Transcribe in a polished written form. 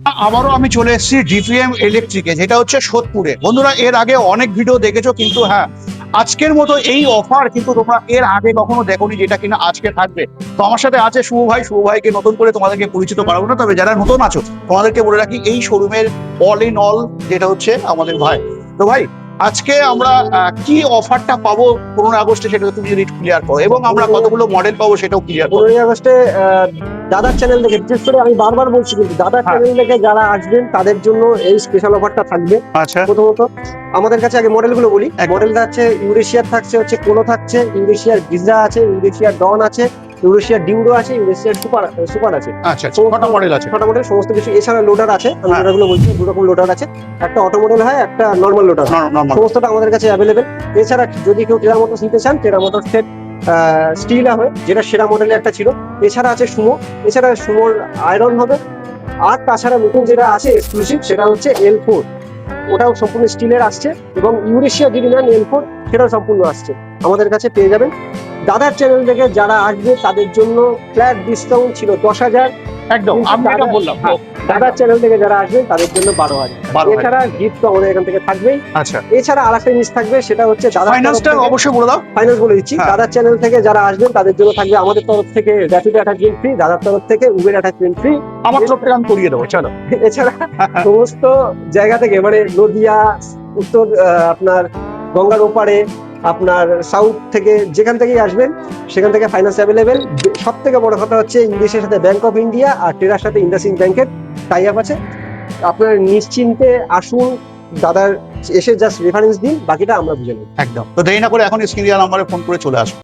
আবারও আমি চলে এসেছি ডিপিএম ইলেকট্রিকে, যেটা হচ্ছে সোদপুরে। বন্ধুরা, এর আগে অনেক ভিডিও দেখেছো, কিন্তু হ্যাঁ, আজকের মতো এই অফার কিন্তু তোমরা এর আগে কখনো দেখোনি, যেটা কিনা আজকে থাকবে। তো আমার সাথে আছে শুভ ভাই। শুভ ভাইকে নতুন করে তোমাদেরকে পরিচিত করাবো না, তবে যারা নতুন আছো তোমাদেরকে বলে রাখি, এই শোরুমের অল ইন অল যেটা হচ্ছে আমাদের ভাই। তো ভাই, আজকে আমরা কি অফারটা পাবো 15 আগস্টে, সেটা তুমি যদি ক্লিয়ার করো, এবং আমরা কতগুলো মডেল পাবো সেটাও ক্লিয়ার করো। 15 আগস্টে দাদার চ্যানেল দেখে, বিশেষ করে আমি বারবার বলছি, কিন্তু দাদার হ্যাঁ। চ্যানেল দেখে যারা আসবেন তাদের জন্য এই স্পেশাল অফারটা থাকবে। আচ্ছা। প্রথমত আমাদের কাছে আগে মডেলগুলো বলি। একদম। মডেলটা আছে ইউরেশিয়ার, থাকছে হচ্ছে পোলো, থাকছে ইউরেশিয়ার গিজা আছে, ইউরেশিয়ার ডন আছে, ইউরেশিয়ার ডিউডো আছে, ইউরেশিয়ার সুপার সুপার আছে। আচ্ছা, ছটা মডেল আছে। ছটা মডেল সমস্ত কিছু। এছাড়া লোডার আছে, আমি হ্যাঁ। লোডারগুলো বলছি, দু রকম লোডার আছে। একটা অটো মডেল হয়, একটা নর্মাল লোডার। নরমাল। সমস্তটা আমাদের কাছে অ্যাভেলেবেল। এছাড়া যদি কেউ টেরা মোটরস নিতে চান, টেরা মোটর সেট স্টিল হবে, যেটা সেরা মডেলের একটা ছিল। এছাড়া আছে সুমো, এছাড়া সুমোর আয়রন হবে। আর তাছাড়া নতুন যেটা আছে এক্সক্লুসিভ, সেটা হচ্ছে L4, ওটাও সম্পূর্ণ স্টিলের আসছে। এবং ইউরেশিয়া যদি নেন L4, সেটাও সম্পূর্ণ আসছে, আমাদের কাছে পেয়ে যাবেন। দাদার চ্যানেল থেকে যারা আসবে তাদের জন্য ফ্ল্যাট ডিসকাউন্ট ছিল 10,000। একদম, আমি এটা বললাম। হ্যাঁ, দাদার চ্যানেল থেকে যারা আসবেন তাদের জন্য 12,000। 12,000। এছাড়া গিফট তো আমাদের এখান থেকে থাকবেই। আচ্ছা, এছাড়া আরেকটা জিনিস থাকবে, সেটা হচ্ছে দাদার ফাইন্যান্সটা অবশ্যই বলে দাও। ফাইন্যান্স বলে দিচ্ছি। হ্যাঁ। দাদার চ্যানেল থেকে যারা আসবেন তাদের জন্য থাকবে আমাদের তরফ থেকে র্যাপিড অ্যাটাচমেন্ট ফ্রি, দাদার তরফ থেকে উবের অ্যাটাচমেন্ট ফ্রি। আমার তরফ থেকে আমি করিয়ে দেবো, চলো। এছাড়া সমস্ত জায়গা থেকে, মানে নদিয়া, উত্তর আপনার গঙ্গার ওপারে, আপনার সাউথ থেকে যেখান থেকেই আসবেন সেখান থেকে ফাইন্যান্স অ্যাভেলেবেল। সব থেকে বড় কথা হচ্ছে ইংলিশের সাথে bank of India R terror সাথে ইন্ডাসইন্ড ব্যাংকের টাই আপ আছে। আপনার নিশ্চিন্তে আসুন, দাদার এসে জাস্ট রেফারেন্স দিন, বাকিটা আমরা বুঝে নেব। একদম। তো দেরি না করে এখন স্ক্রিন দেওয়া নাম্বারে ফোন করে চলে আসো।